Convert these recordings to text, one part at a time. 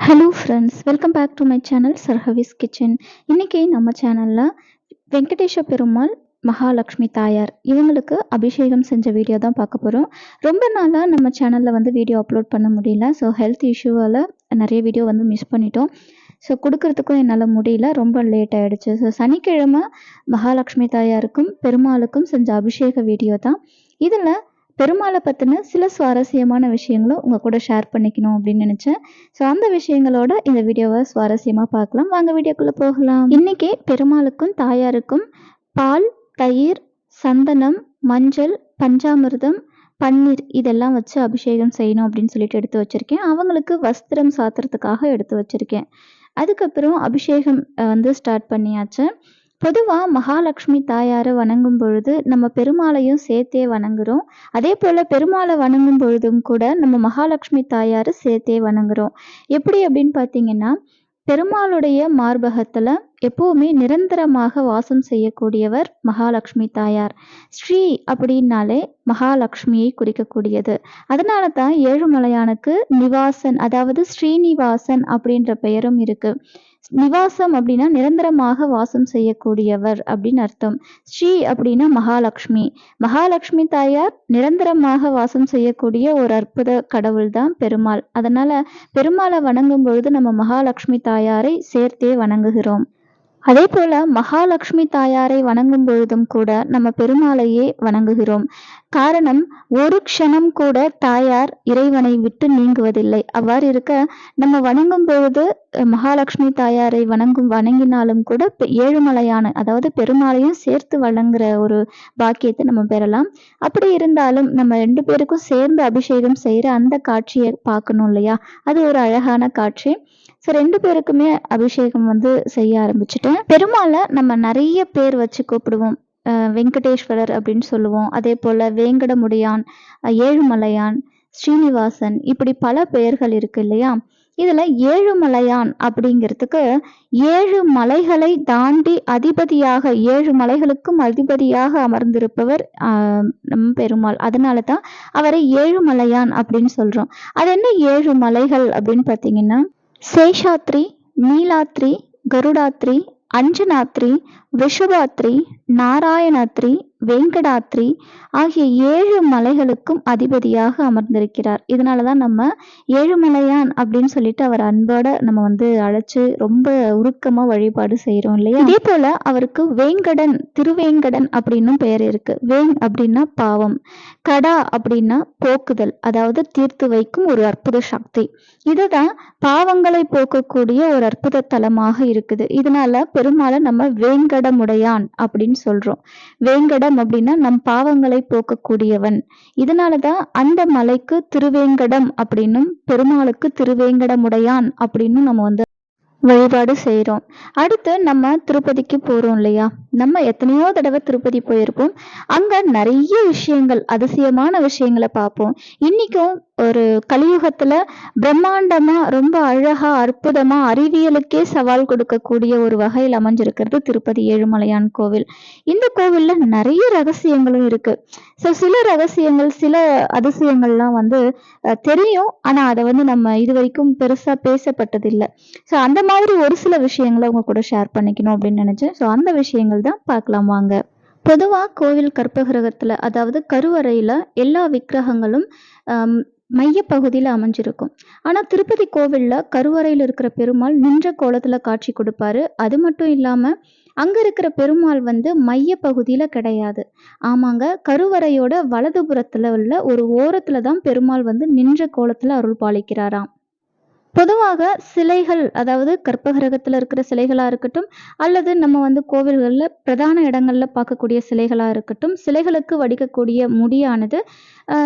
Hello friends, welcome back to my channel சர்ஹவிஸ் kitchen. இன்னைக்கு நம்ம சேனலில் வெங்கடேஷ பெருமாள், மகாலட்சுமி தாயார் இவங்களுக்கு அபிஷேகம் செஞ்ச வீடியோ தான் பார்க்க போகிறோம். ரொம்ப நாளாக நம்ம சேனலில் வீடியோ அப்லோட் பண்ண முடியல. ஸோ ஹெல்த் இஷ்யூவால் நிறைய வீடியோ மிஸ் பண்ணிட்டோம். ஸோ கொடுக்கறதுக்கும் என்னால் முடியல, ரொம்ப லேட் ஆகிடுச்சு. ஸோ சனிக்கிழமை மகாலட்சுமி தாயாருக்கும் பெருமாளுக்கும் செஞ்ச அபிஷேக வீடியோ தான். இதில் பெருமாளை பற்றின சில சுவாரஸ்யமான விஷயங்களும் உங்கள் கூட ஷேர் பண்ணிக்கணும் அப்படின்னு நினச்சேன். ஸோ அந்த விஷயங்களோட இந்த வீடியோவை சுவாரஸ்யமாக பார்க்கலாம். வாங்க வீடியோக்குள்ளே போகலாம். இன்றைக்கி பெருமாளுக்கும் தாயாருக்கும் பால், தயிர், சந்தனம், மஞ்சள், பஞ்சாமிர்தம், பன்னீர் இதெல்லாம் வச்சு அபிஷேகம் செய்யணும் அப்படின்னு சொல்லிட்டு எடுத்து வச்சுருக்கேன். அவங்களுக்கு வஸ்திரம் சாத்துறதுக்காக எடுத்து வச்சுருக்கேன். அதுக்கப்புறம் அபிஷேகம் ஸ்டார்ட் பண்ணியாச்சு. பொதுவாக மகாலட்சுமி தாயாரை வணங்கும் பொழுது நம்ம பெருமாளையும் சேர்த்தே வணங்குறோம். அதே போல் பெருமாளை வணங்கும் பொழுதும் கூட நம்ம மகாலட்சுமி தாயாரை சேர்த்தே வணங்குறோம். எப்படி அப்படின்னு பார்த்தீங்கன்னா, பெருமாளுடைய மார்பகத்தில் எப்போவுமே நிரந்தரமாக வாசம் செய்யக்கூடியவர் மகாலட்சுமி தாயார். ஸ்ரீ அப்படின்னாலே மகாலட்சுமியை குறிக்கக்கூடியது. அதனால தான் ஏழுமலையானுக்கு நிவாசன், அதாவது ஸ்ரீனிவாசன் அப்படின்ற பெயரும் இருக்கு. நிவாசம் அப்படின்னா நிரந்தரமாக வாசம் செய்யக்கூடியவர் அப்படின்னு அர்த்தம். ஸ்ரீ அப்படின்னா மகாலட்சுமி. மகாலட்சுமி தாயார் நிரந்தரமாக வாசம் செய்யக்கூடிய ஒரு அற்புத கடவுள் தான் பெருமாள். அதனால பெருமாளை வணங்கும் பொழுது நம்ம மகாலட்சுமி தாயாரை சேர்த்தே வணங்குகிறோம். அதே போல மகாலட்சுமி தாயாரை வணங்கும் பொழுதும் கூட நம்ம பெருமாளையே வணங்குகிறோம். காரணம், ஒரு க்ஷணம் கூட தாயார் இறைவனை விட்டு நீங்குவதில்லை. அவ்வாறு இருக்க நம்ம வணங்கும் பொழுது மகாலட்சுமி தாயாரை வணங்கினாலும் கூட ஏழுமலையான, அதாவது பெருமாளையும் சேர்த்து வணங்குற ஒரு பாக்கியத்தை நம்ம பெறலாம். அப்படி இருந்தாலும் நம்ம 2 பேருக்கும் சேர்ந்து அபிஷேகம் செய்யற அந்த காட்சியை பார்க்கணும் இல்லையா? அது ஒரு அழகான காட்சி. ஸோ 2 பேருக்குமே அபிஷேகம் செய்ய ஆரம்பிச்சிட்டேன். பெருமாளை நம்ம நிறைய பேர் வச்சு கூப்பிடுவோம். வெங்கடேஸ்வரர் அப்படின்னு சொல்லுவோம். அதே போல் வேங்கடமுடையான், ஏழுமலையான், ஸ்ரீனிவாசன், இப்படி பல பெயர்கள் இருக்கு இல்லையா? இதில் ஏழுமலையான் அப்படிங்கிறதுக்கு 7 மலைகளை தாண்டி அதிபதியாக, 7 மலைகளுக்கும் அதிபதியாக அமர்ந்திருப்பவர் நம் பெருமாள். அதனால தான் அவரை ஏழுமலையான் அப்படின்னு சொல்கிறோம். அது என்ன 7 மலைகள் அப்படின்னு பார்த்தீங்கன்னா, சேஷாத்ரி, நீலாத்ரி, கருடாத்ரி, அஞ்சனாத்ரி, விஷபாத்ரி, நாராயணாத்ரி, வெங்கடாத்ரி ஆகிய 7 மலைகளுக்கும் அதிபதியாக அமர்ந்திருக்கிறார். இதனாலதான் நம்ம ஏழுமலையான் அப்படின்னு சொல்லிட்டு அவர் அன்போட நம்ம அழைச்சு ரொம்ப உருக்கமா வழிபாடு செய்யறோம் இல்லையா? இதே போல அவருக்கு வேங்கடன், திருவேங்கடன் அப்படின்னும் பெயர் இருக்கு. வேங் அப்படின்னா பாவம், கடா அப்படின்னா போக்குதல், அதாவது தீர்த்து வைக்கும் ஒரு அற்புத சக்தி. இதுதான் பாவங்களை போக்கக்கூடிய ஒரு அற்புத தலமாக இருக்குது. இதனால பெருமாளை நம்ம வேங்கடமுடையான் அப்படின்னு சொல்றோம். வேங்கடம் அப்படின்னா நம் பாவங்களை போக்கக்கூடியவன். இதனாலதான் அந்த மலைக்கு திருவேங்கடம் அப்படின்னும் பெருமாளுக்கு திருவேங்கடமுடையான் அப்படின்னும் நம்ம வழிபாடு செய்கிறோம். அடுத்து நம்ம திருப்பதிக்கு போகிறோம் இல்லையா? நம்ம எத்தனையோ தடவை திருப்பதி போயிருப்போம். அங்கே நிறைய விஷயங்கள், அதிசயமான விஷயங்களை பார்ப்போம். இன்னைக்கும் ஒரு கலியுகத்தில் பிரம்மாண்டமாக, ரொம்ப அழகாக, அற்புதமாக, அறிவியலுக்கே சவால் கொடுக்கக்கூடிய ஒரு வகையில் அமைஞ்சிருக்கிறது திருப்பதி ஏழுமலையான் கோவில். இந்த கோவிலில் நிறைய ரகசியங்களும் இருக்குது. ஸோ சில ரகசியங்கள், சில அதிசயங்கள்லாம் தெரியும். ஆனால் அதை நம்ம இது வரைக்கும் பெருசாக பேசப்பட்டதில்லை. ஸோ அந்த மாதிரி ஒரு சில விஷயங்களை உங்க கூட ஷேர் பண்ணிக்கணும் அப்படின்னு நினைச்சேன். ஸோ அந்த விஷயங்கள் தான் பார்க்கலாம் வாங்க. பொதுவாக கோவில் கற்பகிரகத்தில், அதாவது கருவறையில் எல்லா விக்கிரகங்களும் மையப்பகுதியில் அமைஞ்சிருக்கும். ஆனால் திருப்பதி கோவிலில் கருவறையில் இருக்கிற பெருமாள் நின்ற கோலத்தில் காட்சி கொடுப்பாரு. அது மட்டும் இல்லாமல் அங்கே இருக்கிற பெருமாள் மைய பகுதியில் கிடையாது. ஆமாங்க, கருவறையோட வலதுபுறத்தில் உள்ள ஒரு ஓரத்தில் தான் பெருமாள் நின்ற கோலத்தில் அருள் பாலிக்கிறாராம். பொதுவாக சிலைகள், அதாவது கற்பகிரகத்தில் இருக்கிற சிலைகளாக இருக்கட்டும், அல்லது நம்ம கோவில்களில் பிரதான இடங்களில் பார்க்கக்கூடிய சிலைகளாக இருக்கட்டும், சிலைகளுக்கு வடிக்கக்கூடிய முடியானது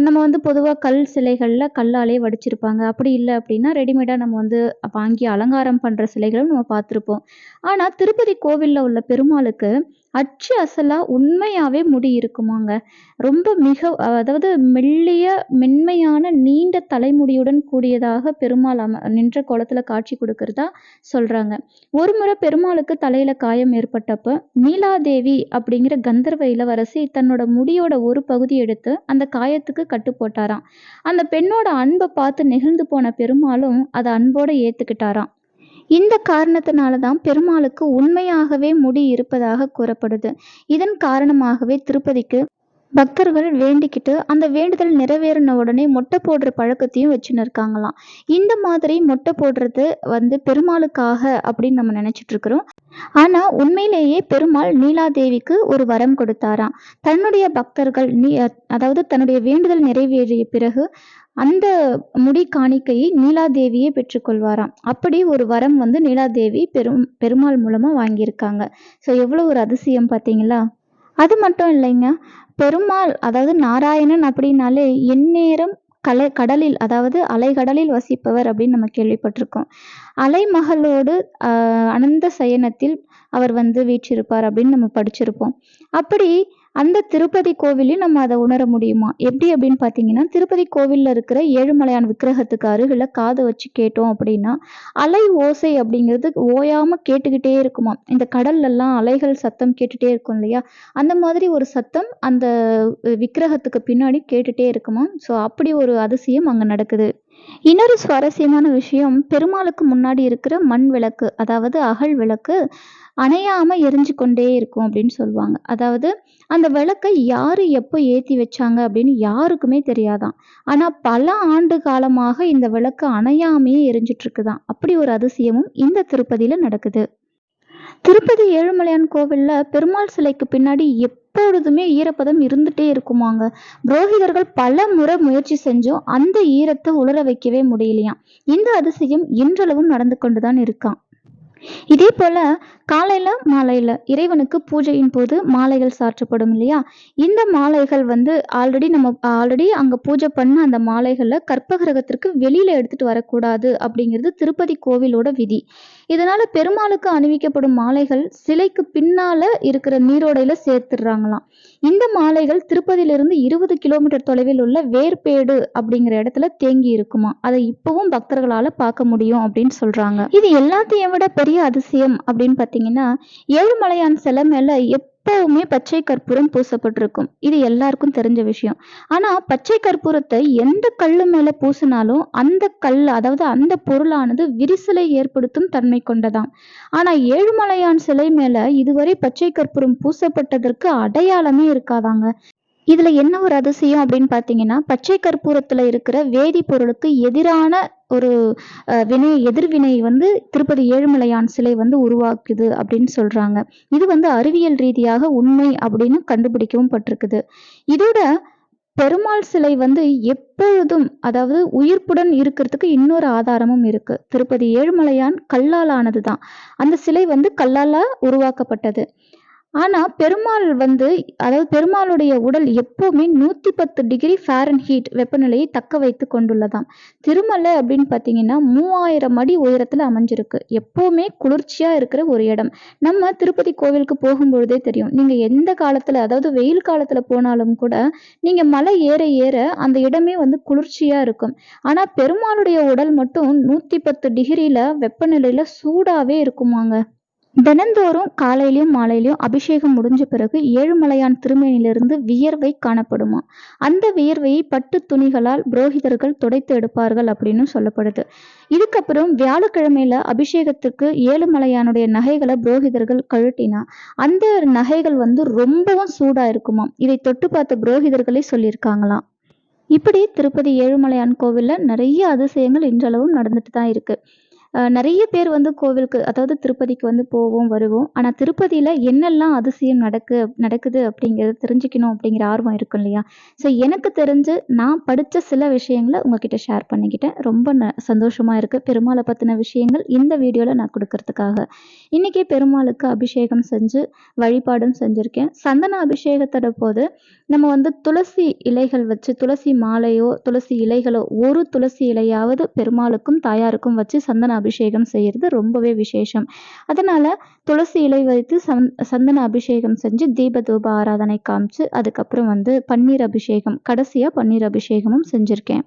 நம்ம பொதுவாக கல் சிலைகளில் கல்லாலே வடிச்சிருப்பாங்க. அப்படி இல்லை அப்படின்னா ரெடிமேடாக நம்ம வாங்கி அலங்காரம் பண்ணுற சிலைகளும் நம்ம பார்த்துருப்போம். ஆனால் திருப்பதி கோவிலில் உள்ள பெருமாளுக்கு அச்சு அசலா உண்மையாவே முடி இருக்குமாங்க. ரொம்ப அதாவது மென்மையான நீண்ட தலைமுடியுடன் கூடியதாக பெருமாள் நின்ற கோலத்துல காட்சி கொடுக்கிறதா சொல்றாங்க. ஒரு முறை பெருமாளுக்கு தலையில காயம் ஏற்பட்டப்ப, நீலாதேவி அப்படிங்கிற கந்தர்வ இளவரசி தன்னோட முடியோட ஒரு பகுதி எடுத்து அந்த காயத்துக்கு கட்டு போட்டாராம். அந்த பெண்ணோட அன்ப பார்த்து நெகிழ்ந்து போன பெருமாளும் அத அன்போட ஏத்துக்கிட்டாராம். இந்த காரணத்தினால தான் பெருமாளுக்கு உண்மையாகவே முடி இருப்பதாக கூறப்படுது. இதன் காரணமாகவே திருப்பதிக்கு பக்தர்கள் வேண்டிக்கிட்டு அந்த வேண்டுதல் நிறைவேறின உடனே மொட்டை போடுற பழக்கத்தையும் வச்சுன்னு இருக்காங்களாம். இந்த மாதிரி மொட்டை போடுறது பெருமாளுக்காக அப்படின்னு நம்ம நினைச்சிட்டு இருக்கிறோம். ஆனா உண்மையிலேயே பெருமாள் நீலாதேவிக்கு ஒரு வரம் கொடுத்தாராம். தன்னுடைய பக்தர்கள் அதாவது தன்னுடைய வேண்டுதல் நிறைவேறிய பிறகு அந்த முடி காணிக்கையை நீலாதேவியே பெற்றுக்கொள்வாராம். அப்படி ஒரு வரம் நீலாதேவி பெருமாள் மூலமா வாங்கியிருக்காங்க. ஸோ எவ்வளோ ஒரு அதிசயம் பார்த்தீங்களா? அது மட்டும் இல்லைங்க. பெருமாள் அதாவது நாராயணன் அப்படின்னாலே எந்நேரம் கடலில் அதாவது அலைகடலில் வசிப்பவர் அப்படின்னு நம்ம கேள்விப்பட்டிருக்கோம். அலைமகளோடு அனந்த சயனத்தில் அவர் வீற்றிருப்பார் அப்படின்னு நம்ம படிச்சிருப்போம். அப்படி அந்த திருப்பதி கோவிலையும் நம்ம அதை உணர முடியுமா? எப்படி அப்படின்னு பார்த்தீங்கன்னா, திருப்பதி கோவில்ல இருக்கிற ஏழுமலையான் விக்கிரகத்துக்கு அருகில காதை வச்சு கேட்டோம் அப்படின்னா, அலை ஓசை அப்படிங்கிறது ஓயாம கேட்டுக்கிட்டே இருக்குமாம். இந்த கடல்லலாம் அலைகள் சத்தம் கேட்டுட்டே இருக்கும் இல்லையா? அந்த மாதிரி ஒரு சத்தம் அந்த விக்கிரகத்துக்கு பின்னாடி கேட்டுட்டே இருக்குமாம். ஸோ அப்படி ஒரு அதிசயம் அங்க நடக்குது. இன்னொரு சுவாரஸ்யமான விஷயம், பெருமாளுக்கு முன்னாடி இருக்கிற மண் விளக்கு, அதாவது அகல் விளக்கு அணையாம எரிஞ்சு கொண்டே இருக்கும் அப்படின்னு சொல்லுவாங்க. அதாவது அந்த விளக்கை யாரு எப்போ ஏத்தி வச்சாங்க அப்படின்னு யாருக்குமே தெரியாதாம். ஆனா பல ஆண்டு காலமாக இந்த விளக்கு அணையாமையே எரிஞ்சிட்டு இருக்குதாம். அப்படி ஒரு அதிசயமும் இந்த திருப்பதியில நடக்குது. திருப்பதி ஏழுமலையான் கோவில்ல பெருமாள் சிலைக்கு பின்னாடி எப்பொழுதுமே ஈரப்பதம் இருந்துட்டே இருக்குமாங்க. புரோகிதர்கள் பல முறை முயற்சி செஞ்சும் அந்த ஈரத்தை உலர வைக்கவே முடியலையாம். இந்த அதிசயம் இன்றளவும் நடந்து கொண்டுதான் இருக்கான். இதே போல காலையில மாலையில இறைவனுக்கு பூஜையின் போது மாலைகள் சாற்றப்படும் இல்லையா? இந்த மாலைகள் ஆல்ரெடி அங்க பூஜை பண்ண அந்த மாலைகளை கற்பகிரகத்திற்கு வெளியில எடுத்துட்டு வரக்கூடாது அப்படிங்கிறது திருப்பதி கோவிலோட விதி. இதனால பெருமாளுக்கு அணிவிக்கப்படும் மாலைகள் சிலைக்கு பின்னால இருக்கிற நீரோடையில சேர்த்துடுறாங்களாம். இந்த மாலைகள் திருப்பதியிலிருந்து 20 கிலோமீட்டர் தொலைவில் உள்ள வேர்பேடு அப்படிங்கிற இடத்துல தேங்கி இருக்குமா. அதை இப்பவும் பக்தர்களால பார்க்க முடியும் அப்படின்னு சொல்றாங்க. இது எல்லாத்தையும் விட பெரிய அதிசயம் அப்படின்னு பார்த்தீங்கன்னா, ஏழுமலையான் சிலை மேல எப்பவுமே பச்சை கற்பூரம் பூசப்பட்டிருக்கும். இது எல்லாருக்கும் தெரிஞ்ச விஷயம். ஆனா பச்சை கற்பூரத்தை எந்த கல்லு மேல பூசினாலும் அந்த கல் அதாவது அந்த பொருளானது விரிசலை ஏற்படுத்தும் தன்மை கொண்டதாம். ஆனா ஏழுமலையான் சிலை மேல இதுவரை பச்சை கற்பூரம் பூசப்பட்டதற்கு அடையாளமே இருக்காதாங்க. இதுல என்ன ஒரு அதிசயம் அப்படின்னு பார்த்தீங்கன்னா, பச்சை கற்பூரத்துல இருக்கிற வேதிப்பொருளுக்கு எதிரான ஒரு எதிர்வினை திருப்பதி ஏழுமலையான் சிலை உருவாக்குது அப்படின்னு சொல்றாங்க. இது அறிவியல் ரீதியாக உண்மை அப்படின்னு கண்டுபிடிக்கவும் பட்டிருக்குது. இதோட பெருமாள் சிலை எப்பொழுதும் அதாவது உயிர்ப்புடன் இருக்கிறதுக்கு இன்னொரு ஆதாரமும் இருக்கு. திருப்பதி ஏழுமலையான் கல்லால் ஆனதுதான். அந்த சிலை கல்லால உருவாக்கப்பட்டது. ஆனா பெருமாள் அதாவது பெருமாளுடைய உடல் எப்பவுமே 110 டிகிரி ஃபாரன்ஹீட் வெப்பநிலையை தக்க வைத்து கொண்டுள்ளதாம். திருமலை அப்படின்னு பார்த்தீங்கன்னா 3000 அடி உயரத்துல அமைஞ்சிருக்கு. எப்பவுமே குளிர்ச்சியா இருக்கிற ஒரு இடம். நம்ம திருப்பதி கோவிலுக்கு போகும்பொழுதே தெரியும். நீங்க எந்த காலத்துல அதாவது வெயில் காலத்துல போனாலும் கூட நீங்க மலை ஏற ஏற அந்த இடமே குளிர்ச்சியா இருக்கும். ஆனா பெருமாளுடைய உடல் மட்டும் 110 டிகிரில வெப்பநிலையில சூடாவே இருக்குமாங்க. தினந்தோறும் காலையிலயும் மாலையிலயும் அபிஷேகம் முடிஞ்ச பிறகு ஏழுமலையான் திருமேனிலிருந்து வியர்வை காணப்படுமா. அந்த வியர்வையை பட்டு துணிகளால் புரோகிதர்கள் துடைத்து எடுப்பார்கள் அப்படின்னு சொல்லப்படுது. இதுக்கப்புறம் வியாழக்கிழமையில அபிஷேகத்துக்கு ஏழுமலையானுடைய நகைகளை புரோகிதர்கள் கழட்டினா அந்த நகைகள் ரொம்பவும் சூடா இருக்குமாம். இதை தொட்டு பார்த்த புரோகிதர்களே சொல்லியிருக்காங்களாம். இப்படி திருப்பதி ஏழுமலையான் கோவில்ல நிறைய அதிசயங்கள் இன்றளவும் நடந்துட்டு தான் இருக்கு. நிறைய பேர் கோவிலுக்கு அதாவது திருப்பதிக்கு போவோம் வருவோம். ஆனால் திருப்பதியில் என்னெல்லாம் அதிசயம் நடக்குது அப்படிங்கிறத தெரிஞ்சுக்கணும் அப்படிங்கிற ஆர்வம் இருக்கும் இல்லையா? ஸோ எனக்கு தெரிஞ்சு நான் படித்த சில விஷயங்களை உங்ககிட்ட ஷேர் பண்ணிக்கிட்டேன். ரொம்ப சந்தோஷமாக இருக்குது பெருமாளை பற்றின விஷயங்கள் இந்த வீடியோவில் நான் கொடுக்கறதுக்காக. இன்றைக்கி பெருமாளுக்கு அபிஷேகம் செஞ்சு வழிபாடும் செஞ்சுருக்கேன். சந்தன அபிஷேகத்தோட போது நம்ம துளசி இலைகள் வச்சு துளசி மாலையோ துளசி இலைகளோ ஒரு துளசி இலையாவது பெருமாளுக்கும் தாயாருக்கும் வச்சு சந்தன அபிஷேகம் செய்யறது ரொம்பவே விசேஷம். அதனால துளசி இலை வைத்து சந்தன அபிஷேகம் செஞ்சு தீப தூப ஆராதனை காமிச்சு அதுக்கப்புறம் வந்து பன்னீர் அபிஷேகம், கடைசியா பன்னீர் அபிஷேகமும் செஞ்சிருக்கேன்.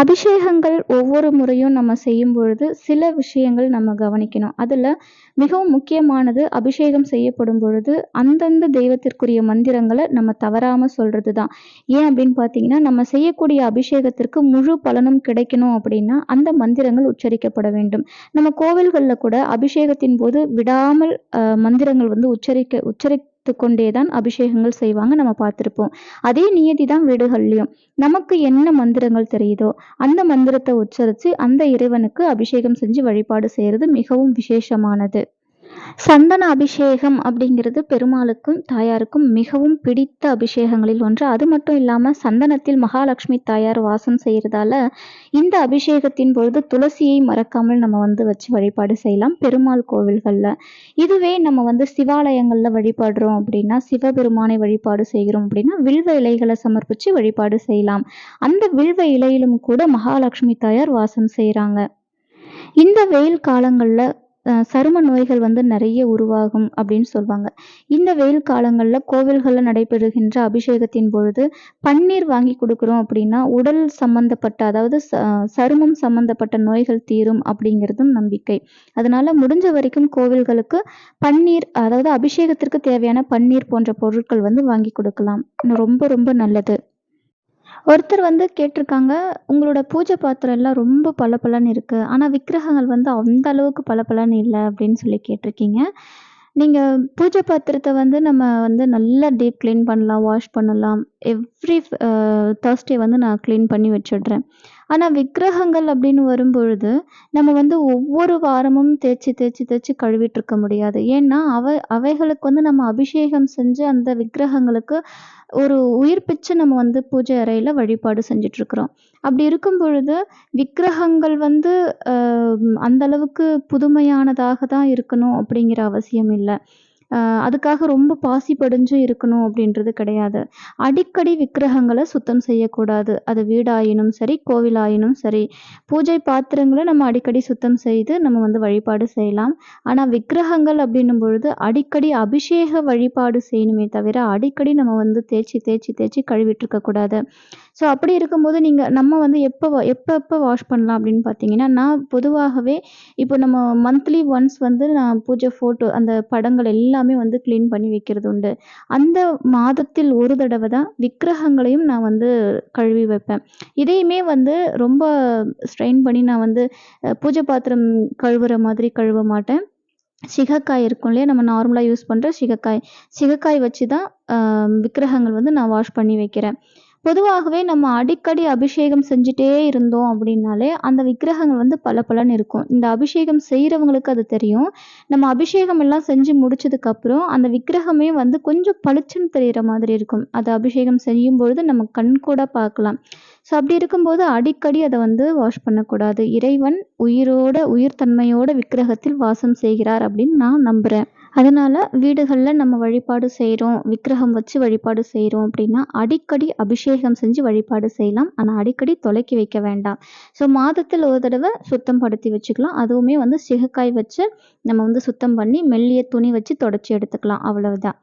அபிஷேகங்கள் ஒவ்வொரு முறையும் நம்ம செய்யும் பொழுது சில விஷயங்கள் நம்ம கவனிக்கணும். அதுல மிகவும் முக்கியமானது அபிஷேகம் செய்யப்படும் பொழுது அந்தந்த தெய்வத்திற்குரிய மந்திரங்களை நம்ம தவறாம சொல்றதுதான். ஏன் அப்படின்னு பார்த்தீங்கன்னா, நம்ம செய்யக்கூடிய அபிஷேகத்திற்கு முழு பலனும் கிடைக்கணும் அப்படின்னா அந்த மந்திரங்கள் உச்சரிக்கப்பட வேண்டும். நம்ம கோவில்கள்ல கூட அபிஷேகத்தின் போது விடாமல் மந்திரங்கள் வந்து உச்சரித்து கொண்டேதான் அபிஷேகங்கள் செய்வாங்க, நம்ம பார்த்திருப்போம். அதே நியதி தான் வீடுகள்லயும். நமக்கு என்ன மந்திரங்கள் தெரியுதோ அந்த மந்திரத்தை உச்சரிச்சு அந்த இறைவனுக்கு அபிஷேகம் செஞ்சு வழிபாடு செய்யறது மிகவும் விசேஷமானது. சந்தன அபிஷேகம் அப்படிங்கிறது பெருமாளுக்கும் தாயாருக்கும் மிகவும் பிடித்த அபிஷேகங்களில் ஒன்று. அது மட்டும் இல்லாம சந்தனத்தில் மகாலட்சுமி தாயார் வாசம் செய்யறதால இந்த அபிஷேகத்தின் பொழுது துளசியை மறக்காமல் நம்ம வந்து வச்சு வழிபாடு செய்யலாம் பெருமாள் கோவில்கள்ல. இதுவே நம்ம வந்து சிவாலயங்கள்ல வழிபாடுறோம் அப்படின்னா, சிவபெருமானை வழிபாடு செய்கிறோம் அப்படின்னா வில்வ இலைகளை சமர்ப்பிச்சு வழிபாடு செய்யலாம். அந்த வில்வ இலையிலும் கூட மகாலட்சுமி தாயார் வாசம் செய்யறாங்க. இந்த வெயில் காலங்கள்ல சரும நோய்கள் வந்து நிறைய உருவாகும் அப்படின்னு சொல்லுவாங்க. இந்த வெயில் காலங்கள்ல கோவில்கள்ல நடைபெறுகின்ற அபிஷேகத்தின் பொழுது பன்னீர் வாங்கி கொடுக்குறோம் அப்படின்னா உடல் சம்பந்தப்பட்ட, அதாவது சருமம் சம்பந்தப்பட்ட நோய்கள் தீரும் அப்படிங்கிறதும் நம்பிக்கை. அதனால முடிஞ்ச வரைக்கும் கோவில்களுக்கு பன்னீர், அதாவது அபிஷேகத்திற்கு தேவையான பன்னீர் போன்ற பொருட்கள் வந்து வாங்கி கொடுக்கலாம். ரொம்ப ரொம்ப நல்லது. ஒருத்தர் வந்து கேட்டிருக்காங்க, உங்களோட பூஜை பாத்திரம் எல்லாம் ரொம்ப பளபளன்னு இருக்கு. ஆனா விக்கிரகங்கள் வந்து அந்த அளவுக்கு பளபளன்னு இல்ல அப்படின்னு சொல்லி கேட்டிருக்கீங்க. நீங்க பூஜை பாத்திரத்த வந்து நம்ம வந்து நல்லா டீப் கிளீன் பண்ணலாம், வாஷ் பண்ணலாம். எவ்ரி தர்ஸ்டே வந்து நான் கிளீன் பண்ணி வச்சிடுறேன். ஆனா விக்கிரகங்கள் அப்படின்னு வரும்பொழுது, நம்ம வந்து ஒவ்வொரு வாரமும் தேய்ச்சு தேய்ச்சு தேய்ச்சு கழுவிட்டு இருக்க முடியாது. ஏன்னா அவைகளுக்கு வந்து நம்ம அபிஷேகம் செஞ்சு அந்த விக்கிரகங்களுக்கு ஒரு உயிர்ப்பிச்சு நம்ம வந்து பூஜை அறையில வழிபாடு செஞ்சுட்டு இருக்கிறோம். அப்படி இருக்கும் பொழுது விக்கிரகங்கள் வந்து அந்த அளவுக்கு புதுமையானதாக தான் இருக்கணும் அப்படிங்கிற அவசியம் இல்ல. அதுக்காக ரொம்ப பாசி படிஞ்சும் இருக்கணும் அப்படின்றது கிடையாது. அடிக்கடி விக்கிரகங்கள சுத்தம் செய்யக்கூடாது. அது வீடாயினும் சரி, கோவிலாயினும் சரி. பூஜை பாத்திரங்கள நம்ம அடிக்கடி சுத்தம் செய்து நம்ம வந்து வழிபாடு செய்யலாம். ஆனா விக்கிரகங்கள் அப்படின்னும் பொழுது அடிக்கடி அபிஷேக வழிபாடு செய்யணுமே தவிர, அடிக்கடி நம்ம வந்து தேய்ச்சு தேய்ச்சு தேய்ச்சு கழுவிட்டு இருக்கக்கூடாது. ஸோ அப்படி இருக்கும்போது நம்ம வந்து எப்ப வாஷ் பண்ணலாம் அப்படின்னு பார்த்தீங்கன்னா, நான் பொதுவாகவே இப்போ நம்ம மந்த்லி ஒன்ஸ் வந்து நான் பூஜை ஃபோட்டோ அந்த படங்கள் எல்லாமே வந்து கிளீன் பண்ணி வைக்கிறது உண்டு. அந்த மாதத்தில் ஒரு தடவை தான் விக்கிரகங்களையும் நான் வந்து கழுவி வைப்பேன். இதையுமே வந்து ரொம்ப ஸ்ட்ரெயின் பண்ணி நான் வந்து பூஜை பாத்திரம் கழுவுற மாதிரி கழுவ மாட்டேன். சிகைக்காய் இருக்கும் இல்லையா, நம்ம நார்மலா யூஸ் பண்ற சிகைக்காய் வச்சு தான் விக்கிரகங்கள் வந்து நான் வாஷ் பண்ணி வைக்கிறேன். பொதுவாகவே நம்ம அடிக்கடி அபிஷேகம் செஞ்சுட்டே இருந்தோம் அப்படின்னாலே அந்த விக்கிரகங்கள் வந்து பளபளன்னு இருக்கும். இந்த அபிஷேகம் செய்றவங்களுக்கு அது தெரியும். நம்ம அபிஷேகம் எல்லாம் செஞ்சு முடிச்சதுக்கு அப்புறம் அந்த விக்கிரகமே வந்து கொஞ்சம் பளிச்சுன்னு தெரியிற மாதிரி இருக்கும். அது அபிஷேகம் செய்யும் பொழுது நம்ம கண்கூட பார்க்கலாம். ஸோ அப்படி இருக்கும்போது அடிக்கடி அதை வந்து வாஷ் பண்ணக்கூடாது. இறைவன் உயிர் தன்மையோட விக்கிரகத்தில் வாசம் செய்கிறார் அப்படின்னு நான் நம்புறேன். அதனால வீடுகள்ல நம்ம வழிபாடு செய்றோம், விக்கிரகம் வச்சு வழிபாடு செய்றோம் அப்படின்னா, அடிக்கடி அபிஷேகம் செஞ்சு வழிபாடு செய்யலாம். ஆனா அடிக்கடி தொலைக்கி வைக்க வேண்டாம். ஸோ மாதத்தில் ஒரு தடவை சுத்தம் படுத்தி வச்சுக்கலாம். அதுவுமே வந்து சிகைக்காய் வச்சு நம்ம வந்து சுத்தம் பண்ணி மெல்லிய துணி வச்சு தொடச்சி எடுத்துக்கலாம். அவ்வளவுதான்.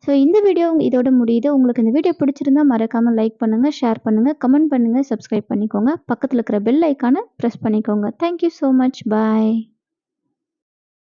ஸோ இந்த வீடியோ இதோட முடியுது. உங்களுக்கு இந்த வீடியோ பிடிச்சிருந்தா மறக்காம லைக் பண்ணுங்க, ஷேர் பண்ணுங்க, கமெண்ட் பண்ணுங்க, சப்ஸ்கிரைப் பண்ணிக்கோங்க. பக்கத்துல இருக்கிற பெல் ஐகானை பிரஸ் பண்ணிக்கோங்க. Thank you so much. Bye.